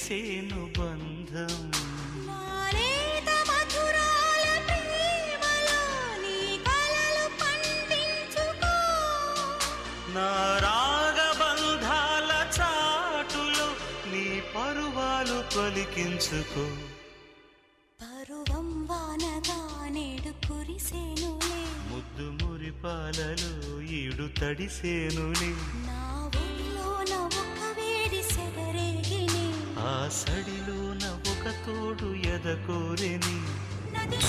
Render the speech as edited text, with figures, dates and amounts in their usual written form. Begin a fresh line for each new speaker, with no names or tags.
తెలిసేను బంధం
నాలేత మధురాల ప్రేమలో నీ కలలు పండించుకో
నా రాగబంధాల చాటులో నీ పరువాలు పలికించుకో
పరువం వానగా నేడు కురిసేనులే
ముద్దు మురిపాలలో ఈడు తడిసేనులే
నా ఒడిలోన ఒక వేడి సెగరేగిని
ఆ సడిలోన ఒక తోడు ఎదకోరెని
నది